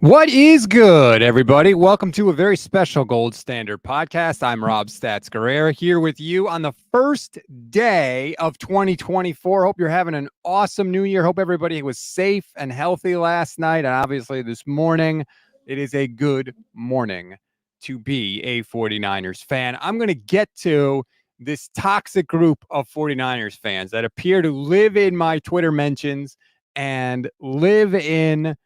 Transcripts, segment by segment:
What is good, everybody? Welcome to a very special Gold Standard podcast. I'm Rob Stats Guerrera here with you on the first day of 2024. Hope you're having an awesome new year. Hope everybody was safe and healthy last night. And obviously this morning, it is a good morning to be a 49ers fan. I'm going to get to this toxic group of 49ers fans that appear to live in my Twitter mentions and live in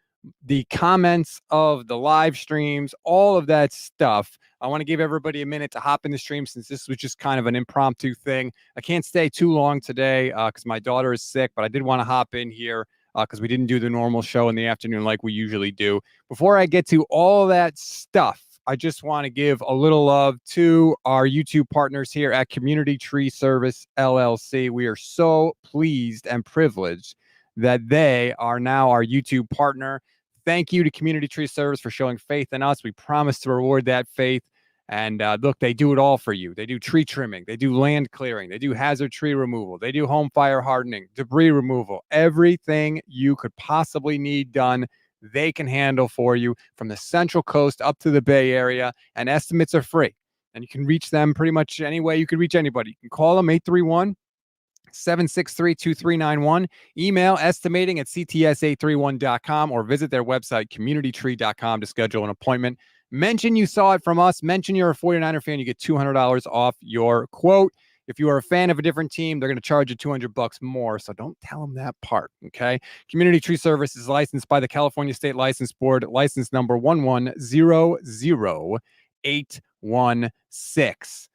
the comments of the live streams, all of that stuff. I want to give everybody a minute to hop in the stream since this was just kind of an impromptu thing. I can't stay too long today because my daughter is sick, but I did want to hop in here because we didn't do the normal show in the afternoon like we usually do. Before I get to all that stuff, I just want to give a little love to our YouTube partners here at Community Tree Service LLC. We are so pleased and privileged that they are now our YouTube partner. Thank you to Community Tree Service for showing faith in us. We promise to reward that faith. And look, they do it all for you. They do tree trimming. They do land clearing. They do hazard tree removal. They do home fire hardening, debris removal. Everything you could possibly need done, they can handle for you from the Central Coast up to the Bay Area. And estimates are free. And you can reach them pretty much any way you could reach anybody. You can call them 831-763-2391, email estimating at cts831.com, or visit their website, communitytree.com, to schedule an appointment. Mention you saw it from us. Mention you're a 49er fan. You get $200 off your quote. If you are a fan of a different team, they're going to charge you $200 more. So don't tell them that part. Okay. Community Tree Service is licensed by the California State License Board, license number 1100816.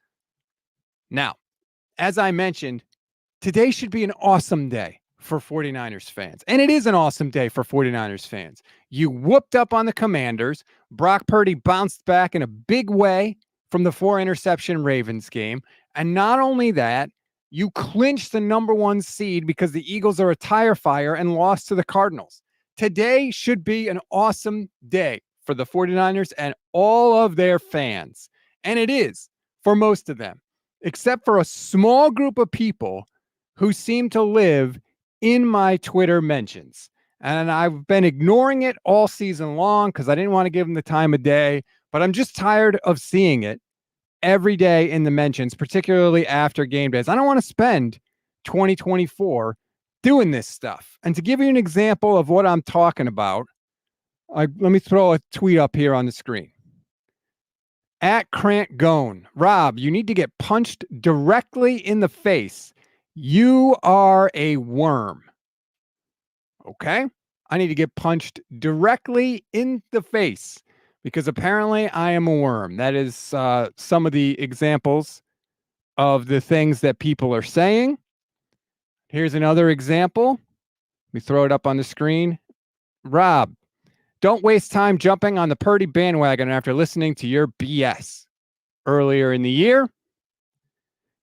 Now, as I mentioned, today should be an awesome day for 49ers fans. And it is an awesome day for 49ers fans. You whooped up on the Commanders. Brock Purdy bounced back in a big way from the 4-interception Ravens game. And not only that, you clinched the number 1 seed because the Eagles are a tire fire and lost to the Cardinals. Today should be an awesome day for the 49ers and all of their fans. And it is for most of them, except for a small group of people who seem to live in my Twitter mentions. And I've been ignoring it all season long because I didn't want to give them the time of day, but I'm just tired of seeing it every day in the mentions, particularly after game days. I don't want to spend 2024 doing this stuff. And to give you an example of what I'm talking about, let me throw a tweet up here on the screen. At Crant Gone, Rob, you need to get punched directly in the face. You are a worm. Okay? I need to get punched directly in the face because apparently I am a worm. That is some of the examples of the things that people are saying. Here's another example. Let me throw it up on the screen. Rob, don't waste time jumping on the Purdy bandwagon after listening to your BS earlier in the year.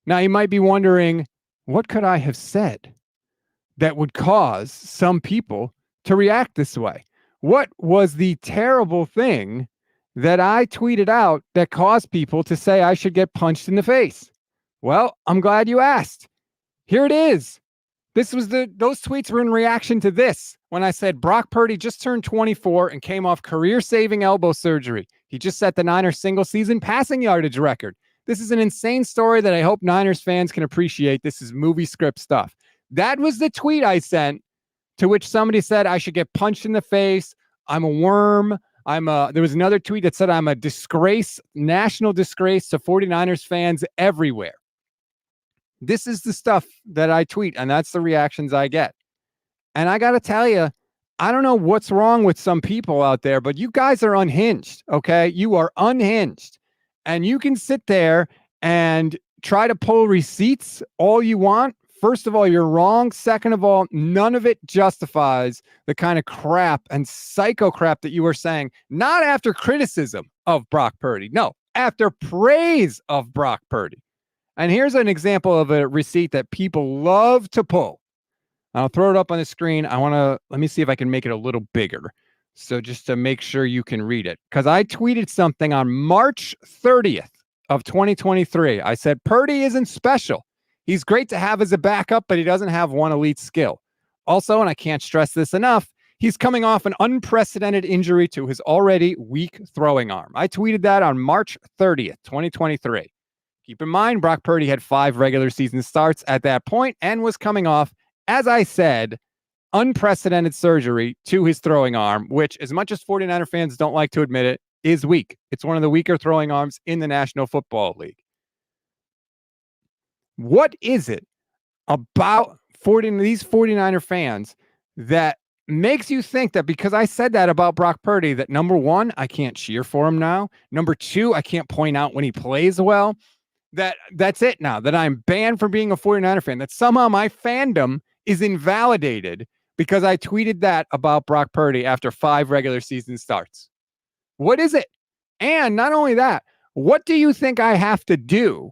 Now, you might be wondering, what could I have said that would cause some people to react this way? What was the terrible thing that I tweeted out that caused people to say I should get punched in the face? Well, I'm glad you asked. Here it is. Those tweets were in reaction to this when I said Brock Purdy just turned 24 and came off career-saving elbow surgery. He just set the Niners single-season passing yardage record. This is an insane story that I hope Niners fans can appreciate. This is movie script stuff. That was the tweet I sent, to which somebody said I should get punched in the face. I'm a worm. There was another tweet that said I'm a disgrace, national disgrace to 49ers fans everywhere. This is the stuff that I tweet, and that's the reactions I get. And I got to tell you, I don't know what's wrong with some people out there, but you guys are unhinged, okay? You are unhinged. And you can sit there and try to pull receipts all you want. First of all, you're wrong. Second of all, none of it justifies the kind of crap and psycho crap that you were saying, not after criticism of Brock Purdy. No, after praise of Brock Purdy. And here's an example of a receipt that people love to pull. I'll throw it up on the screen. Let me see if I can make it a little bigger. So just to make sure you can read it, because I tweeted something on March 30th of 2023. I said, Purdy isn't special. He's great to have as a backup, but he doesn't have one elite skill. Also, and I can't stress this enough, He's coming off an unprecedented injury to his already weak throwing arm. I tweeted that on March 30th, 2023. Keep in mind, Brock Purdy had 5 regular season starts at that point and was coming off, as I said, unprecedented surgery to his throwing arm, which, as much as 49er fans don't like to admit it, is weak. It's one of the weaker throwing arms in the National Football League. What is it about these 49er fans that makes you think that because I said that about Brock Purdy, that number one, I can't cheer for him now. Number two, I can't point out when he plays well. That's it now, that I'm banned from being a 49er fan, that somehow my fandom is invalidated because I tweeted that about Brock Purdy after 5 regular season starts. What is it? And not only that, what do you think I have to do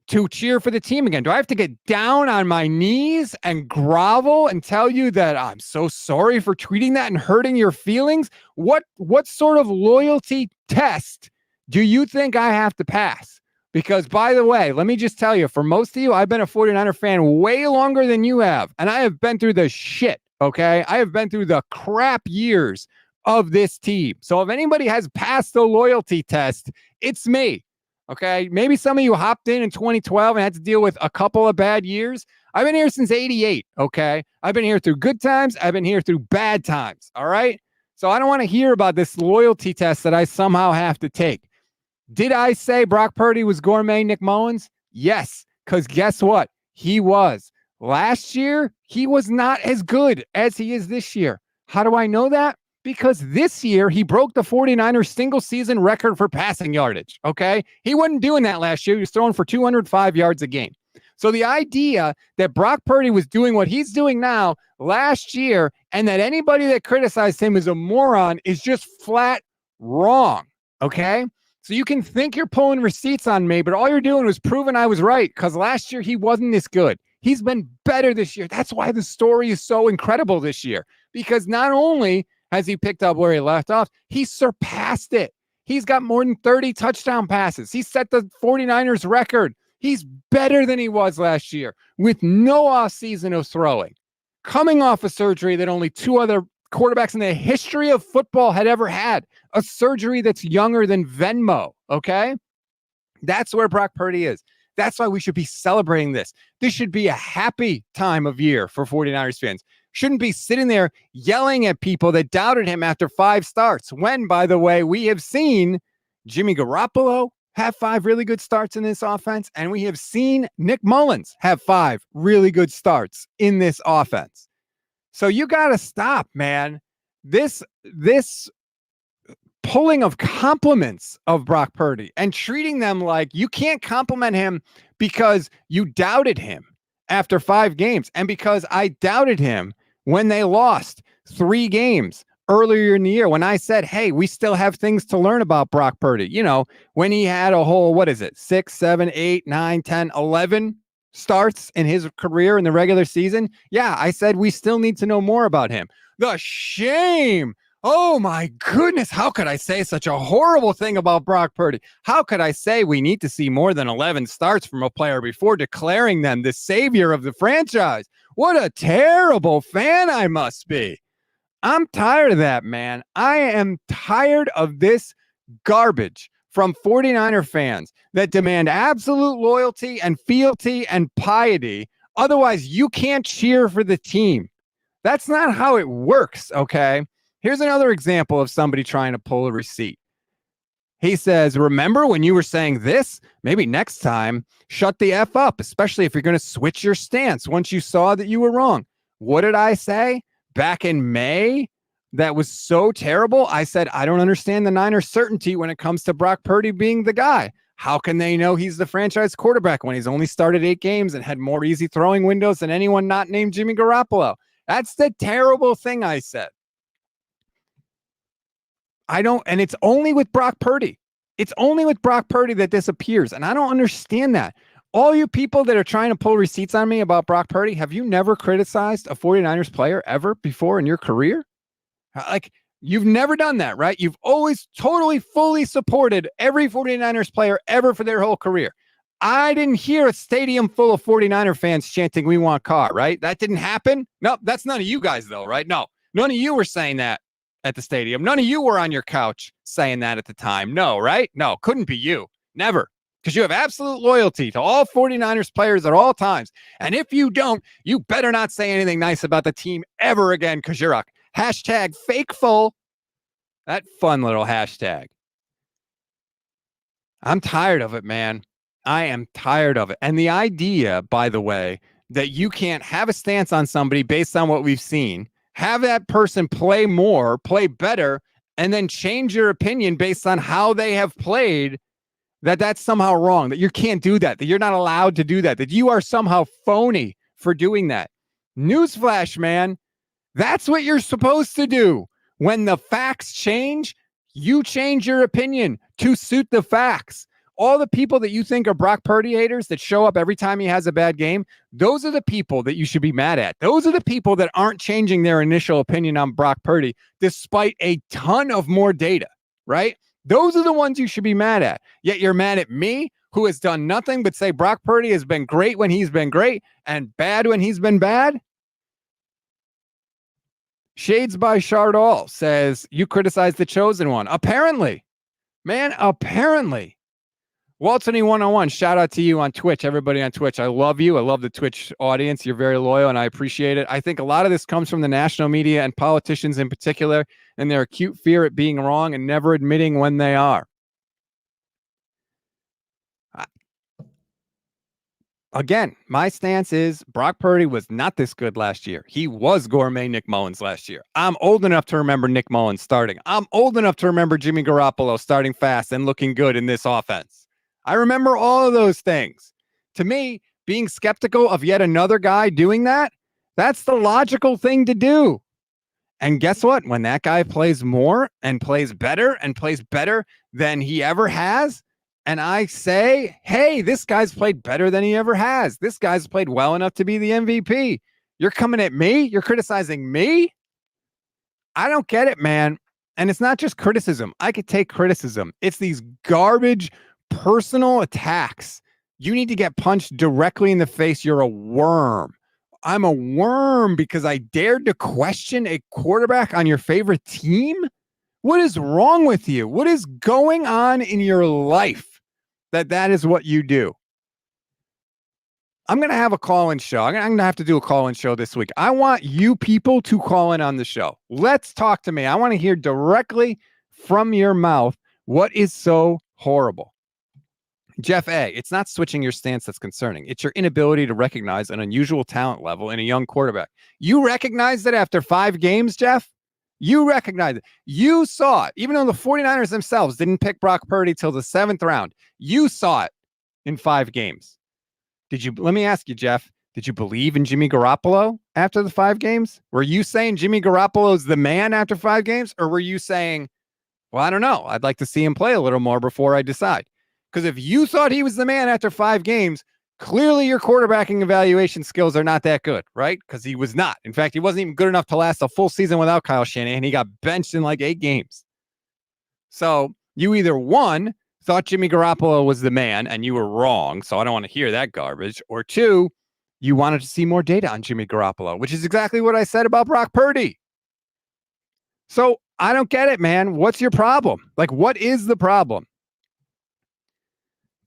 to cheer for the team again? Do I have to get down on my knees and grovel and tell you that I'm so sorry for tweeting that and hurting your feelings? What sort of loyalty test do you think I have to pass? Because, by the way, let me just tell you, for most of you, I've been a 49er fan way longer than you have. And I have been through the shit, okay? I have been through the crap years of this team. So if anybody has passed the loyalty test, it's me. Okay, maybe some of you hopped in 2012 and had to deal with a couple of bad years. I've been here since 88, okay? I've been here through good times. I've been here through bad times, all right? So I don't want to hear about this loyalty test that I somehow have to take. Did I say Brock Purdy was gourmet Nick Mullins? Yes, because guess what? He was. Last year, he was not as good as he is this year. How do I know that? Because this year, he broke the 49ers single-season record for passing yardage, okay? He wasn't doing that last year. He was throwing for 205 yards a game. So the idea that Brock Purdy was doing what he's doing now last year and that anybody that criticized him is a moron is just flat wrong, okay? So you can think you're pulling receipts on me, but all you're doing was proving I was right because last year he wasn't this good. He's been better this year. That's why the story is so incredible this year, because not only has he picked up where he left off, he surpassed it. He's got more than 30 touchdown passes. He set the 49ers record. He's better than he was last year with no offseason of throwing, coming off a surgery that only 2 other quarterbacks in the history of football had ever had, a surgery that's younger than Venmo, okay? That's where Brock Purdy is. That's why we should be celebrating this. This should be a happy time of year for 49ers fans. Shouldn't be sitting there yelling at people that doubted him after 5 starts. When, by the way, we have seen Jimmy Garoppolo have 5 really good starts in this offense, and we have seen Nick Mullins have 5 really good starts in this offense. So you got to stop, man. This pulling of compliments of Brock Purdy and treating them like you can't compliment him because you doubted him after 5 games and because I doubted him when they lost 3 games earlier in the year when I said, hey, we still have things to learn about Brock Purdy. You know, when he had a whole, 6, 7, 8, 9, 10, 11 starts in his career in the regular season. Yeah, I said we still need to know more about him. The shame. Oh my goodness. How could I say such a horrible thing about Brock Purdy? How could I say we need to see more than 11 starts from a player before declaring them the savior of the franchise? What a terrible fan I must be. I'm tired of that, man. I am tired of this garbage from 49er fans that demand absolute loyalty and fealty and piety. Otherwise, you can't cheer for the team. That's not how it works, okay? Here's another example of somebody trying to pull a receipt. He says, remember when you were saying this? Maybe next time, shut the F up, especially if you're going to switch your stance once you saw that you were wrong. What did I say back in May? That was so terrible. I said, I don't understand the Niners' certainty when it comes to Brock Purdy being the guy. How can they know he's the franchise quarterback when he's only started 8 games and had more easy throwing windows than anyone not named Jimmy Garoppolo? That's the terrible thing I said. And it's only with Brock Purdy. It's only with Brock Purdy that this appears. And I don't understand that. All you people that are trying to pull receipts on me about Brock Purdy, have you never criticized a 49ers player ever before in your career? Like, you've never done that, right? You've always totally, fully supported every 49ers player ever for their whole career. I didn't hear a stadium full of 49er fans chanting, we want Carr, right? That didn't happen. Nope, that's none of you guys, though, right? No, None of you were saying that at the stadium. None of you were on your couch saying that at the time. No, right? No, couldn't be you. Never. Because you have absolute loyalty to all 49ers players at all times. And if you don't, you better not say anything nice about the team ever again, because you're a hashtag fakeful. That fun little hashtag. I'm tired of it, man. I am tired of it. And the idea, by the way, that you can't have a stance on somebody based on what we've seen, have that person play more, play better, and then change your opinion based on how they have played, that's somehow wrong, that you can't do that you're not allowed to do that you are somehow phony for doing that. Newsflash, man. That's what you're supposed to do. When the facts change, you change your opinion to suit the facts. All the people that you think are Brock Purdy haters that show up every time he has a bad game, those are the people that you should be mad at. Those are the people that aren't changing their initial opinion on Brock Purdy despite a ton of more data, right? Those are the ones you should be mad at. Yet you're mad at me, who has done nothing but say Brock Purdy has been great when he's been great and bad when he's been bad. Shades by Chardall says, you criticize the chosen one. Apparently. Man, apparently. Waltony 101, shout out to you on Twitch. Everybody on Twitch, I love you. I love the Twitch audience. You're very loyal, and I appreciate it. I think a lot of this comes from the national media and politicians in particular, and their acute fear at being wrong and never admitting when they are. Again, my stance is Brock Purdy was not this good last year. He was gourmet Nick Mullins last year. I'm old enough to remember Nick Mullins starting. I'm old enough to remember Jimmy Garoppolo starting fast and looking good in this offense. I remember all of those things. To me, being skeptical of yet another guy doing that, that's the logical thing to do. And guess what? When that guy plays more and plays better than he ever has, and I say, hey, this guy's played better than he ever has. This guy's played well enough to be the MVP. You're coming at me? You're criticizing me? I don't get it, man. And it's not just criticism. I could take criticism. It's these garbage personal attacks. You need to get punched directly in the face. You're a worm. I'm a worm because I dared to question a quarterback on your favorite team? What is wrong with you? What is going on in your life that is what you do? I'm going to have a call-in show. I'm going to have to do a call-in show this week. I want you people to call in on the show. Let's talk to me. I want to hear directly from your mouth what is so horrible. Jeff A., it's not switching your stance that's concerning. It's your inability to recognize an unusual talent level in a young quarterback. You recognized it after 5 games, Jeff? You recognize it. You saw it. Even though the 49ers themselves didn't pick Brock Purdy till the 7th round, you saw it in 5 games. Let me ask you, Jeff, did you believe in Jimmy Garoppolo after the 5 games? Were you saying Jimmy Garoppolo's the man after 5 games? Or were you saying, well, I don't know, I'd like to see him play a little more before I decide? Because if you thought he was the man after 5 games, clearly your quarterbacking evaluation skills are not that good, right? Because he was not. In fact, he wasn't even good enough to last a full season without Kyle Shanahan. He got benched in like 8 games. So you either, one, thought Jimmy Garoppolo was the man and you were wrong, so I don't want to hear that garbage, or 2, you wanted to see more data on Jimmy Garoppolo, which is exactly what I said about Brock Purdy. So I don't get it, man. What's your problem? Like, what is the problem?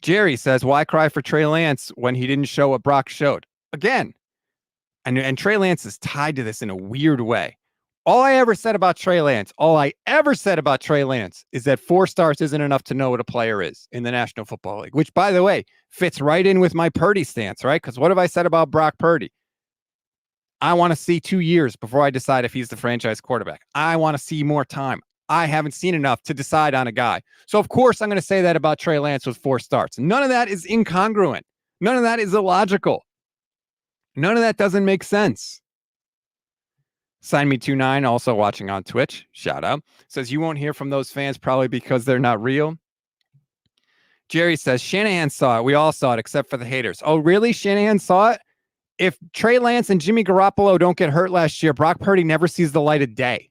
Jerry says, why cry for Trey Lance when he didn't show what Brock showed? Again, and Trey Lance is tied to this in a weird way. All I ever said about Trey Lance is that 4 stars isn't enough to know what a player is in the National Football League, which, by the way, fits right in with my Purdy stance, right? Because what have I said about Brock Purdy? I want to see 2 years before I decide if he's the franchise quarterback. I want to see more time. I haven't seen enough to decide on a guy. So, of course, I'm going to say that about Trey Lance with 4 starts. None of that is incongruent. None of that is illogical. None of that doesn't make sense. Sign Me 29, also watching on Twitch, shout out, says you won't hear from those fans probably because they're not real. Jerry says Shanahan saw it. We all saw it except for the haters. Oh, really? Shanahan saw it? If Trey Lance and Jimmy Garoppolo don't get hurt last year, Brock Purdy never sees the light of day.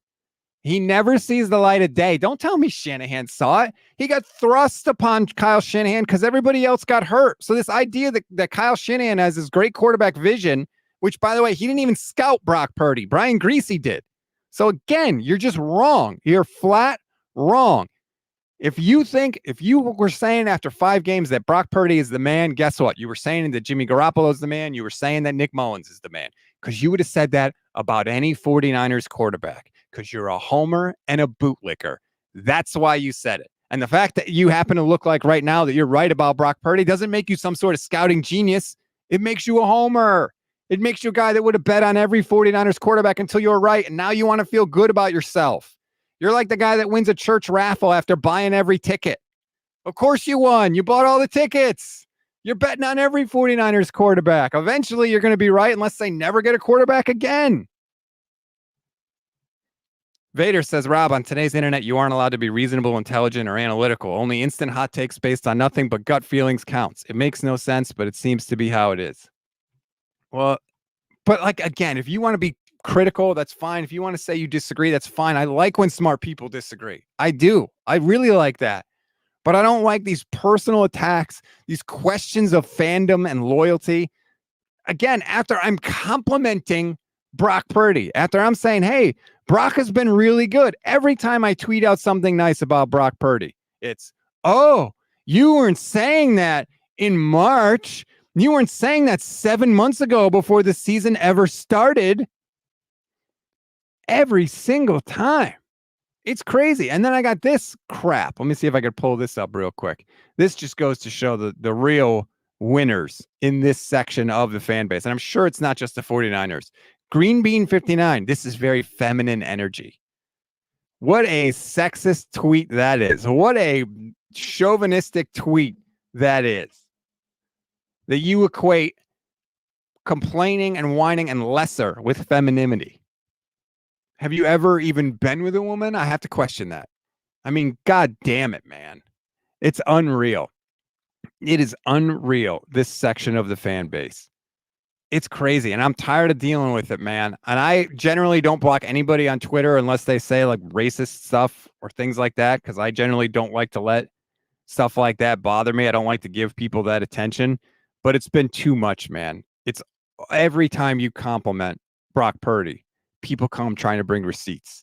He never sees the light of day. Don't tell me Shanahan saw it. He got thrust upon Kyle Shanahan because everybody else got hurt. So this idea that Kyle Shanahan has this great quarterback vision, which, by the way, he didn't even scout Brock Purdy. Brian Griese did. So again, you're just wrong. You're flat wrong. If you were saying after 5 games that Brock Purdy is the man, guess what? You were saying that Jimmy Garoppolo is the man. You were saying that Nick Mullins is the man, because you would have said that about any 49ers quarterback, because you're a homer and a bootlicker. That's why you said it. And the fact that you happen to look like right now that you're right about Brock Purdy doesn't make you some sort of scouting genius. It makes you a homer. It makes you a guy that would have bet on every 49ers quarterback until you were right. And now you want to feel good about yourself. You're like the guy that wins a church raffle after buying every ticket. Of course you won. You bought all the tickets. You're betting on every 49ers quarterback. Eventually you're going to be right unless they never get a quarterback again. Vader says, Rob, on today's internet, you aren't allowed to be reasonable, intelligent, or analytical. Only instant hot takes based on nothing but gut feelings counts. It makes no sense, but it seems to be how it is. Well, but like, again, if you want to be critical, that's fine. If you want to say you disagree, that's fine. I like when smart people disagree. I do. I really like that. But I don't like these personal attacks, these questions of fandom and loyalty. Again, after I'm complimenting Brock Purdy, after I'm saying, hey, Brock has been really good. Every time I tweet out something nice about Brock Purdy, it's, oh, you weren't saying that in March. You weren't saying that 7 months ago before the season ever started. Every single time. It's crazy. And then I got this crap. Let me see if I could pull this up real quick. This just goes to show the real winners in this section of the fan base. And I'm sure it's not just the 49ers. Green Bean 59. This is very feminine energy. What a sexist tweet that is. What a chauvinistic tweet that is. That you equate complaining and whining and lesser with femininity. Have you ever even been with a woman? I have to question that. I mean, God damn it, man. It's unreal. It is unreal, this section of the fan base. It's crazy, and I'm tired of dealing with it, man. And I generally don't block anybody on Twitter unless they say like racist stuff or things like that, because I generally don't like to let stuff like that bother me. I don't like to give people that attention, but it's been too much, man. It's every time you compliment Brock Purdy, people come trying to bring receipts,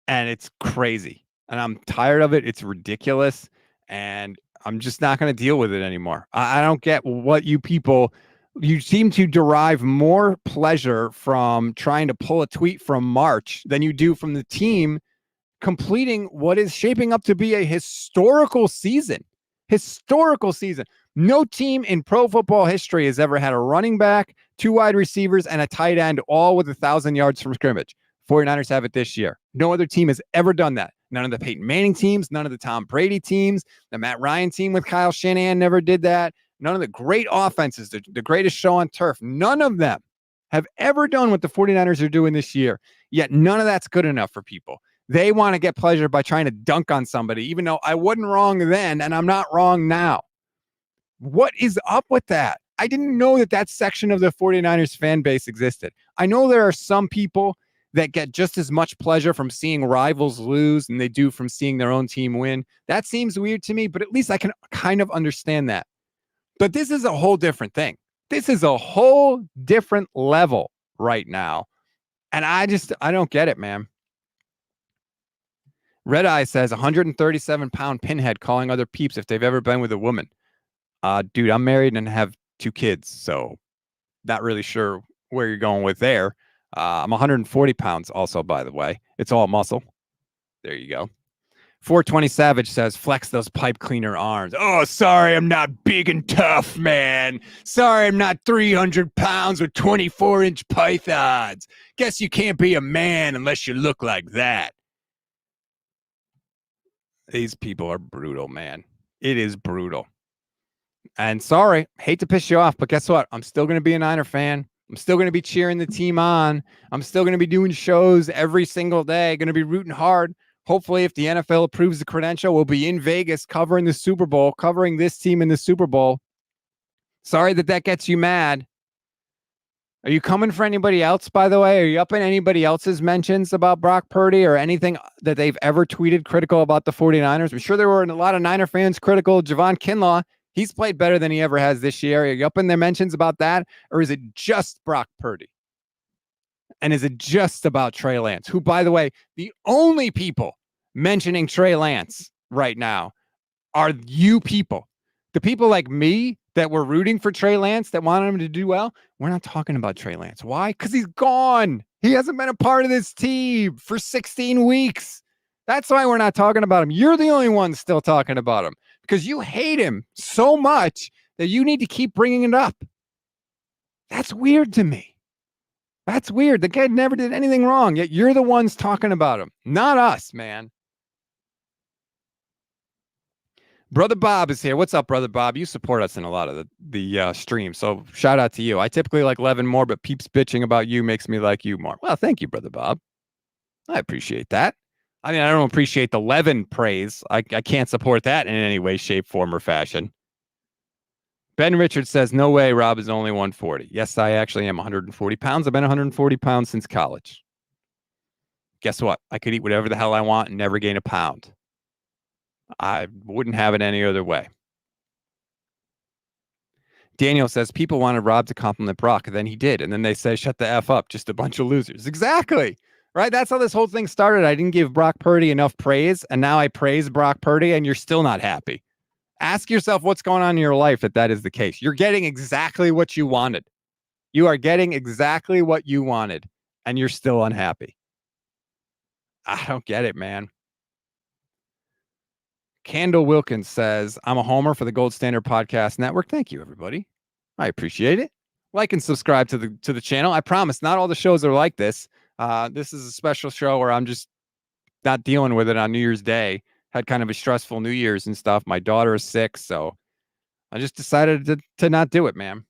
and it's crazy, and I'm tired of it. It's ridiculous, and I'm just not going to deal with it anymore. I don't get what you people, you seem to derive more pleasure from trying to pull a tweet from March than you do from the team completing what is shaping up to be a historical season. Historical season. No team in pro football history has ever had a running back, 2 wide receivers, and a tight end, all with 1,000 yards from scrimmage. 49ers have it this year. No other team has ever done that. None of the Peyton Manning teams, none of the Tom Brady teams, the Matt Ryan team with Kyle Shanahan never did that. None of the great offenses, the greatest show on turf, none of them have ever done what the 49ers are doing this year. Yet none of that's good enough for people. They want to get pleasure by trying to dunk on somebody, even though I wasn't wrong then and I'm not wrong now. What is up with that? I didn't know that section of the 49ers fan base existed. I know there are some people that get just as much pleasure from seeing rivals lose than they do from seeing their own team win. That seems weird to me, but at least I can kind of understand that. But this is a whole different thing. This is a whole different level right now. And I don't get it, man. Red Eye says 137-pound pinhead calling other peeps if they've ever been with a woman. Dude, I'm married and have 2 kids, so not really sure where you're going with there. I'm 140 pounds also, by the way. It's all muscle. There you go. 420 Savage says, flex those pipe cleaner arms. Oh, sorry, I'm not big and tough, man. Sorry, I'm not 300 pounds with 24-inch pythons. Guess you can't be a man unless you look like that. These people are brutal, man. It is brutal. And sorry, hate to piss you off, but guess what? I'm still going to be a Niner fan. I'm still going to be cheering the team on. I'm still going to be doing shows every single day. Going to be rooting hard. Hopefully, if the NFL approves the credential, we'll be in Vegas covering the Super Bowl, covering this team in the Super Bowl. Sorry that gets you mad. Are you coming for anybody else, by the way? Are you up in anybody else's mentions about Brock Purdy or anything that they've ever tweeted critical about the 49ers? I'm sure there were a lot of Niner fans critical of Javon Kinlaw. He's played better than he ever has this year. Are you up in their mentions about that? Or is it just Brock Purdy? And is it just about Trey Lance, who, by the way, the only people mentioning Trey Lance right now are you people. The people like me that were rooting for Trey Lance, that wanted him to do well, we're not talking about Trey Lance. Why? Because he's gone. He hasn't been a part of this team for 16 weeks. That's why we're not talking about him. You're the only one still talking about him because you hate him so much that you need to keep bringing it up. That's weird to me. That's weird. The kid never did anything wrong, yet you're the ones talking about him, not us, man. Brother Bob is here. What's up, Brother Bob? You support us in a lot of the stream, so shout out to you. I typically like Levin more, but Peeps bitching about you makes me like you more. Well, thank you, Brother Bob. I appreciate that. I mean, I don't appreciate the Levin praise. I can't support that in any way, shape, form, or fashion. Ben Richards says, no way, Rob is only 140. Yes, I actually am 140 pounds. I've been 140 pounds since college. Guess what? I could eat whatever the hell I want and never gain a pound. I wouldn't have it any other way. Daniel says, people wanted Rob to compliment Brock, and then he did. And then they say, shut the F up, just a bunch of losers. Exactly. Right? That's how this whole thing started. I didn't give Brock Purdy enough praise, and now I praise Brock Purdy, and you're still not happy. Ask yourself what's going on in your life that is the case. You're getting exactly what you wanted. You are getting exactly what you wanted, and you're still unhappy. I don't get it, man. Kendall Wilkins says, I'm a homer for the Gold Standard Podcast Network. Thank you, everybody. I appreciate it. Like and subscribe to the channel. I promise not all the shows are like this. This is a special show where I'm just not dealing with it on New Year's Day. Had kind of a stressful New Year's and stuff. My daughter is sick, so I just decided to not do it, man.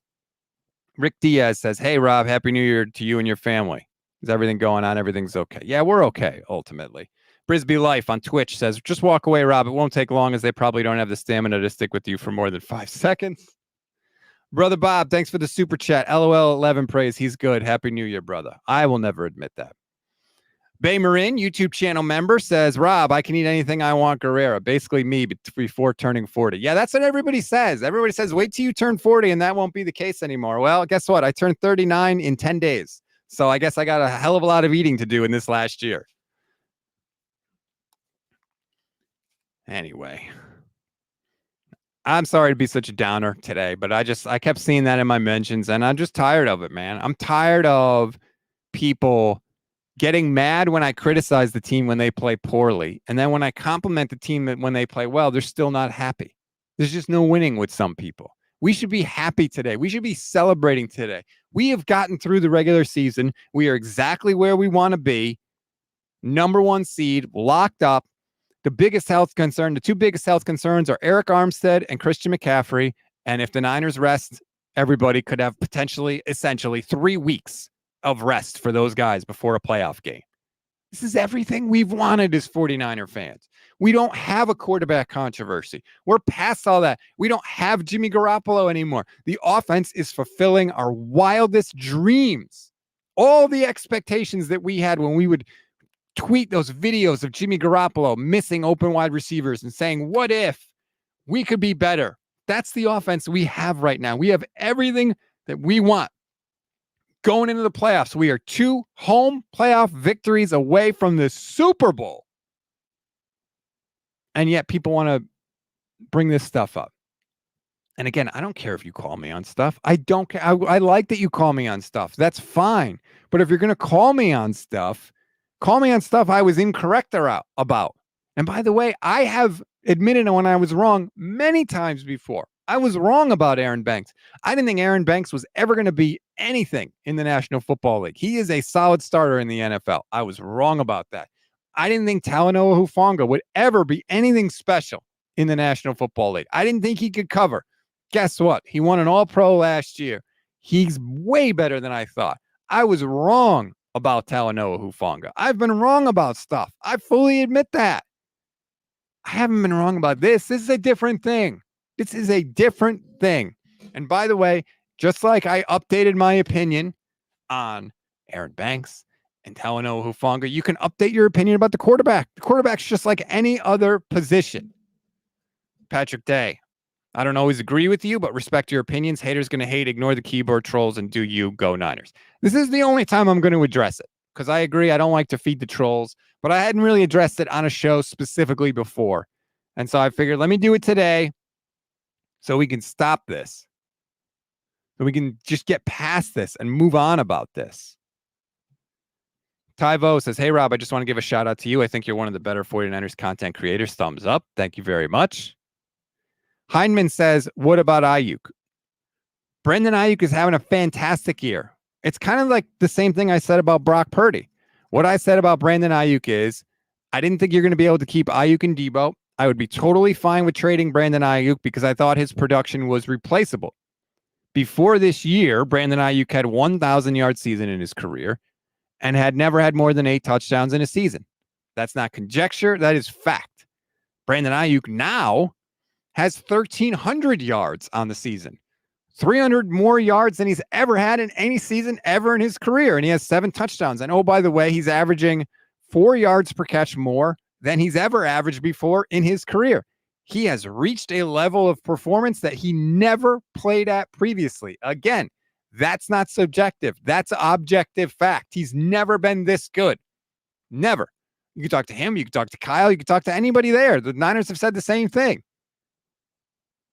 Rick Diaz says, hey, Rob, Happy New Year to you and your family. Is everything going on? Everything's okay. Yeah, we're okay, ultimately. Brisbee Life on Twitch says, just walk away, Rob. It won't take long as they probably don't have the stamina to stick with you for more than 5 seconds. Brother Bob, thanks for the super chat. LOL 11 praise. He's good. Happy New Year, brother. I will never admit that. Bay Marin, YouTube channel member, says, Rob, I can eat anything I want, Guerrera. Basically me before turning 40. Yeah, that's what everybody says. Everybody says, wait till you turn 40 and that won't be the case anymore. Well, guess what? I turned 39 in 10 days. So I guess I got a hell of a lot of eating to do in this last year. Anyway, I'm sorry to be such a downer today, but I kept seeing that in my mentions and I'm just tired of it, man. I'm tired of people getting mad when I criticize the team when they play poorly. And then when I compliment the team when they play well, they're still not happy. There's just no winning with some people. We should be happy today. We should be celebrating today. We have gotten through the regular season. We are exactly where we want to be. Number 1 seed, locked up. The biggest health concern, the 2 biggest health concerns are Eric Armstead and Christian McCaffrey. And if the Niners rest, everybody could have potentially, essentially 3 weeks of rest for those guys before a playoff game. This is everything we've wanted as 49er fans. We don't have a quarterback controversy. We're past all that. We don't have Jimmy Garoppolo anymore. The offense is fulfilling our wildest dreams. All the expectations that we had when we would tweet those videos of Jimmy Garoppolo missing open wide receivers and saying, what if we could be better? That's the offense we have right now. We have everything that we want. Going into the playoffs, we are 2 home playoff victories away from the Super Bowl. And yet people want to bring this stuff up. And again, I don't care if you call me on stuff. I don't care. I like that you call me on stuff. That's fine. But if you're going to call me on stuff I was incorrect about. And by the way, I have admitted when I was wrong many times before. I was wrong about Aaron Banks. I didn't think Aaron Banks was ever going to be anything in the National Football League. He is a solid starter in the NFL. I was wrong about that. I didn't think Talanoa Hufanga would ever be anything special in the National Football League. I didn't think he could cover. Guess what? He won an All-Pro last year. He's way better than I thought. I was wrong about Talanoa Hufanga. I've been wrong about stuff. I fully admit that. I haven't been wrong about this. This is a different thing. This is a different thing. And by the way, just like I updated my opinion on Aaron Banks and Talanoa Hufanga, you can update your opinion about the quarterback. The quarterback's just like any other position. Patrick Day, I don't always agree with you, but respect your opinions. Haters going to hate, ignore the keyboard trolls, and do you. Go Niners. This is the only time I'm going to address it because I agree. I don't like to feed the trolls, but I hadn't really addressed it on a show specifically before. And so I figured, let me do it today so we can stop this. So we can just get past this and move on about this. Tyvo says, hey, Rob, I just want to give a shout out to you. I think you're one of the better 49ers content creators. Thumbs up. Thank you very much. Heineman says, what about Ayuk? Brandon Ayuk is having a fantastic year. It's kind of like the same thing I said about Brock Purdy. What I said about Brandon Ayuk is I didn't think you're going to be able to keep Ayuk and Debo. I would be totally fine with trading Brandon Ayuk because I thought his production was replaceable. Before this year, Brandon Ayuk had 1,000-yard season in his career and had never had more than 8 touchdowns in a season. That's not conjecture. That is fact. Brandon Ayuk now has 1,300 yards on the season, 300 more yards than he's ever had in any season ever in his career. And he has 7 touchdowns. And oh, by the way, he's averaging 4 yards per catch more than he's ever averaged before in his career. He has reached a level of performance that he never played at previously. Again, that's not subjective. That's objective fact. He's never been this good. Never. You can talk to him. You can talk to Kyle. You can talk to anybody there. The Niners have said the same thing.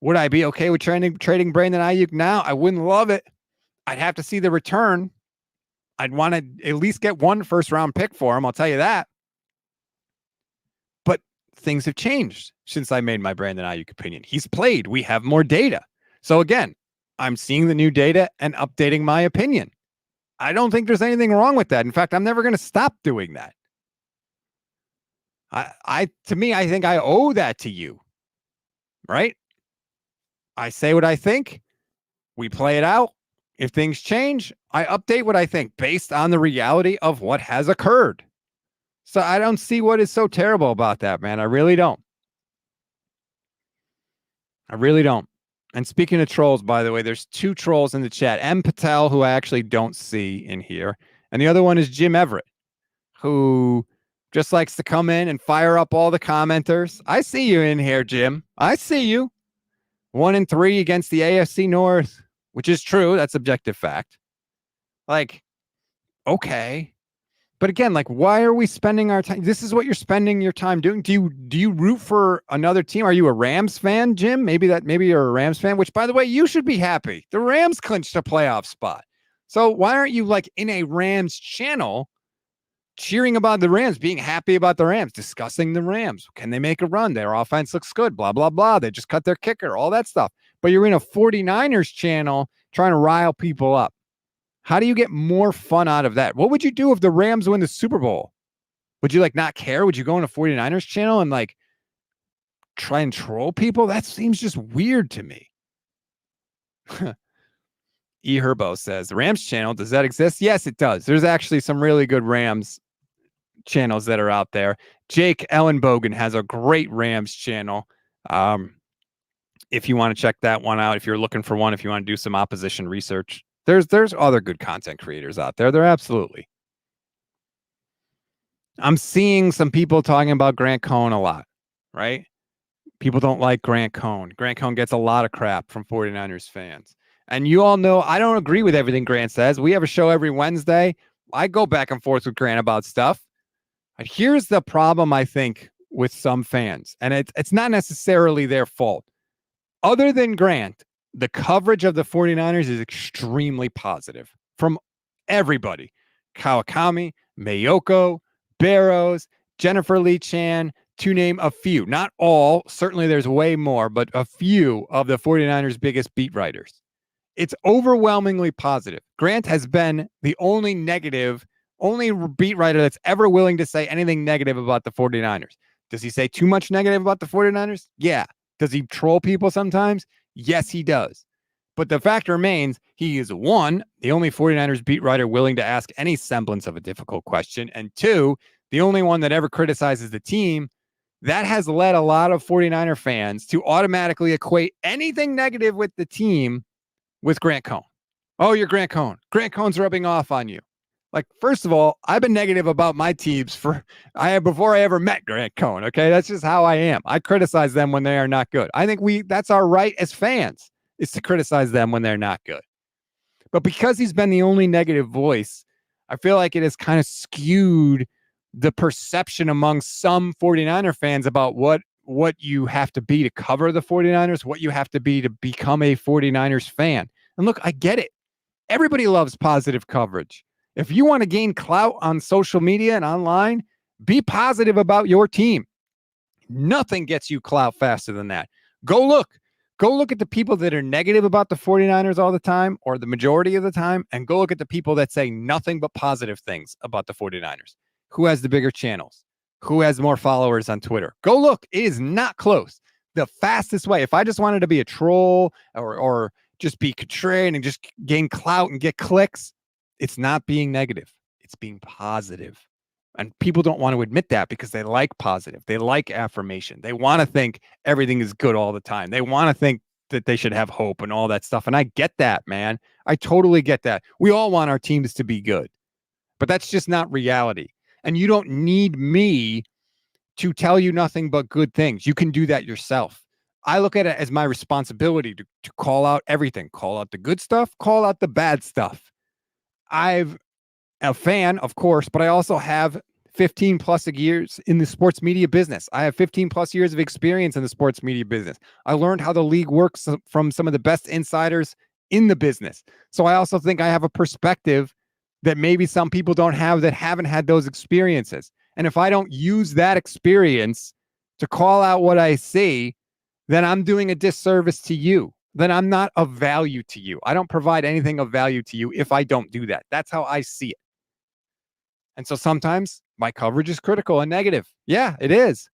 Would I be okay with trading Brandon Ayuk now? I wouldn't love it. I'd have to see the return. I'd want to at least get 1 first-round pick for him. I'll tell you that. But things have changed since I made my Brandon Ayuk opinion. He's played. We have more data. So again, I'm seeing the new data and updating my opinion. I don't think there's anything wrong with that. In fact, I'm never going to stop doing that. To me, I think I owe that to you, right? I say what I think. We play it out. If things change, I update what I think based on the reality of what has occurred. So I don't see what is so terrible about that, man. I really don't. I really don't. And speaking of trolls, by the way, there's 2 trolls in the chat. M. Patel, who I actually don't see in here. And the other one is Jim Everett, who just likes to come in and fire up all the commenters. I see you in here, Jim. I see you. 1-3 against the AFC North, which is true. That's objective fact. Like, okay. But again, like, why are we spending our time? This is what you're spending your time doing. Do you root for another team? Are you a Rams fan, Jim? Maybe you're a Rams fan, which, by the way, you should be happy. The Rams clinched a playoff spot. So why aren't you like in a Rams channel cheering about the Rams, being happy about the Rams, discussing the Rams? Can they make a run? Their offense looks good, blah, blah, blah. They just cut their kicker, all that stuff. But you're in a 49ers channel trying to rile people up. How do you get more fun out of that? What would you do if the Rams win the Super Bowl? Would you like not care? Would you go on a 49ers channel and like try and troll people? That seems just weird to me. E. Herbo says, the Rams channel, does that exist? Yes, it does. There's actually some really good Rams channels that are out there. Jake Ellenbogen has a great Rams channel. If you want to check that one out, if you're looking for one, if you want to do some opposition research, there's other good content creators out there. There absolutely. I'm seeing some people talking about Grant Cohn a lot, right? People don't like Grant Cohn. Grant Cohn gets a lot of crap from 49ers fans. And you all know I don't agree with everything Grant says. We have a show every Wednesday. I go back and forth with Grant about stuff. But here's the problem, I think, with some fans. And it's not necessarily their fault. Other than Grant, the coverage of the 49ers is extremely positive from everybody. Kawakami, Mayoko, Barrows, Jennifer Lee Chan, to name a few. Not all. Certainly there's way more, but a few of the 49ers' biggest beat writers. It's overwhelmingly positive. Grant has been the only beat writer that's ever willing to say anything negative about the 49ers. Does he say too much negative about the 49ers? Yeah. Does he troll people sometimes? Yes, he does. But the fact remains, he is 1, the only 49ers beat writer willing to ask any semblance of a difficult question, and 2, the only one that ever criticizes the team. That has led a lot of 49er fans to automatically equate anything negative with the team with Grant Cohn. Oh, you're Grant Cohn. Grant Cohn's rubbing off on you. Like, first of all, I've been negative about my teams before I ever met Grant Cohn. Okay. That's just how I am. I criticize them when they are not good. I think that's our right as fans, is to criticize them when they're not good. But because he's been the only negative voice, I feel like it has kind of skewed the perception among some 49er fans about what you have to be to cover the 49ers, what you have to be to become a 49ers fan. And look, I get it. Everybody loves positive coverage. If you want to gain clout on social media and online, be positive about your team. Nothing gets you clout faster than that. Go look at the people that are negative about the 49ers all the time, or the majority of the time, and go look at the people that say nothing but positive things about the 49ers. Who has the bigger channels? Who has more followers on Twitter? Go look. It is not close. The fastest way, if I just wanted to be a troll or just be contrarian and just gain clout and get clicks, it's not being negative. It's being positive. And people don't want to admit that because they like positive. They like affirmation. They want to think everything is good all the time. They want to think that they should have hope and all that stuff. And I get that, man. I totally get that. We all want our teams to be good, but that's just not reality. And you don't need me to tell you nothing but good things. You can do that yourself. I look at it as my responsibility to call out everything, call out the good stuff, call out the bad stuff. I'm a fan, of course, but I also have 15 plus years in the sports media business. I have 15 plus years of experience in the sports media business. I learned how the league works from some of the best insiders in the business. So I also think I have a perspective that maybe some people don't have, that haven't had those experiences. And if I don't use that experience to call out what I see, then I'm doing a disservice to you. Then I'm not of value to you. I don't provide anything of value to you if I don't do that. That's how I see it. And so sometimes my coverage is critical and negative. Yeah, it is.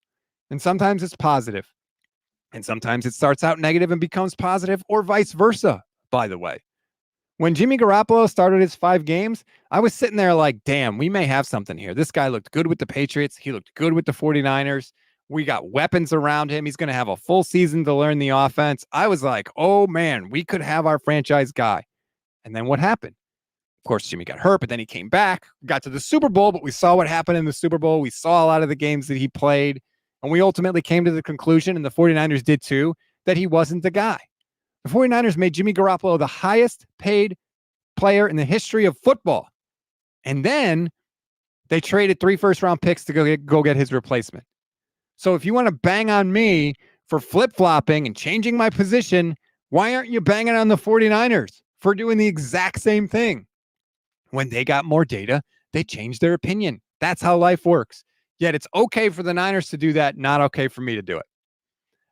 And sometimes it's positive. And sometimes it starts out negative and becomes positive, or vice versa, by the way. When Jimmy Garoppolo started his 5 games, I was sitting there like, damn, we may have something here. This guy looked good with the Patriots. He looked good with the 49ers. We got weapons around him. He's going to have a full season to learn the offense. I was like, oh, man, we could have our franchise guy. And then what happened? Of course, Jimmy got hurt, but then he came back, got to the Super Bowl, but we saw what happened in the Super Bowl. We saw a lot of the games that he played, and we ultimately came to the conclusion, and the 49ers did too, that he wasn't the guy. The 49ers made Jimmy Garoppolo the highest paid player in the history of football. And then they traded 3 first-round picks to go get his replacement. So if you want to bang on me for flip-flopping and changing my position, why aren't you banging on the 49ers for doing the exact same thing? When they got more data, they changed their opinion. That's how life works. Yet it's okay for the Niners to do that, not okay for me to do it.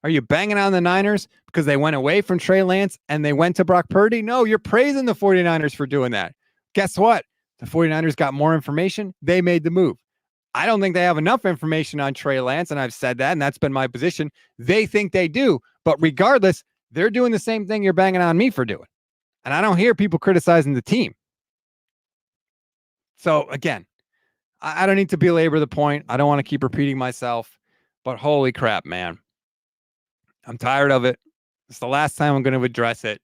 Are you banging on the Niners because they went away from Trey Lance and they went to Brock Purdy? No, you're praising the 49ers for doing that. Guess what? The 49ers got more information. They made the move. I don't think they have enough information on Trey Lance, and I've said that, and that's been my position. They think they do, but regardless, they're doing the same thing you're banging on me for doing. And I don't hear people criticizing the team. So again, I don't need to belabor the point. I don't want to keep repeating myself, but holy crap, man. I'm tired of it. It's the last time I'm going to address it.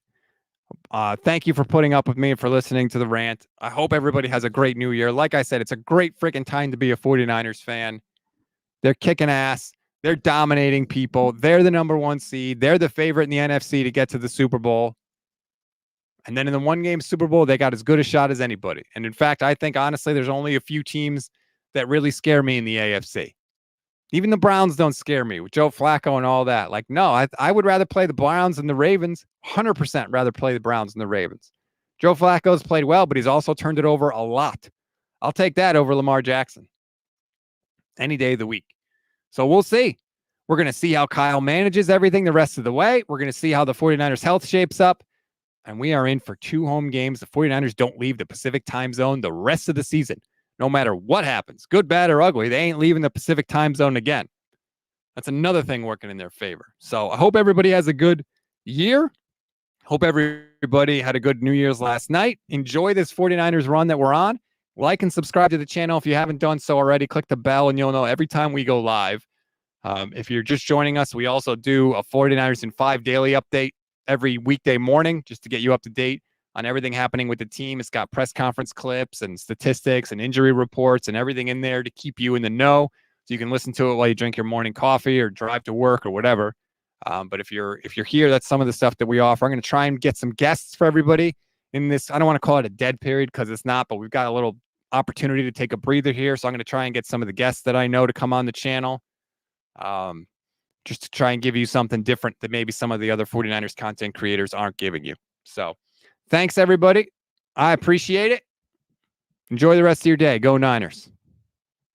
Thank you for putting up with me and for listening to the rant. I hope everybody has a great new year. Like I said, it's a great freaking time to be a 49ers fan. They're kicking ass. They're dominating people. They're the number 1 seed. They're the favorite in the NFC to get to the Super Bowl. And then in the 1-game Super Bowl, they got as good a shot as anybody. And in fact, I think, honestly, there's only a few teams that really scare me in the AFC. Even the Browns don't scare me with Joe Flacco and all that. Like, no, I would rather play the Browns than the Ravens. 100% rather play the Browns than the Ravens. Joe Flacco's played well, but he's also turned it over a lot. I'll take that over Lamar Jackson any day of the week. So we'll see. We're going to see how Kyle manages everything the rest of the way. We're going to see how the 49ers health shapes up. And we are in for 2 home games. The 49ers don't leave the Pacific time zone the rest of the season. No matter what happens, good, bad, or ugly, they ain't leaving the Pacific time zone again. That's another thing working in their favor. So I hope everybody has a good year. Hope everybody had a good New Year's last night. Enjoy this 49ers run that we're on. Like and subscribe to the channel if you haven't done so already. Click the bell and you'll know every time we go live. If you're just joining us, we also do a 49ers in 5 daily update every weekday morning just to get you up to date on everything happening with the team. It's got press conference clips and statistics and injury reports and everything in there to keep you in the know. So you can listen to it while you drink your morning coffee or drive to work or whatever. But if you're here, that's some of the stuff that we offer. I'm going to try and get some guests for everybody in this. I don't want to call it a dead period because it's not, but we've got a little opportunity to take a breather here. So I'm going to try and get some of the guests that I know to come on the channel. Just to try and give you something different that maybe some of the other 49ers content creators aren't giving you. So thanks, everybody. I appreciate it. Enjoy the rest of your day. Go Niners.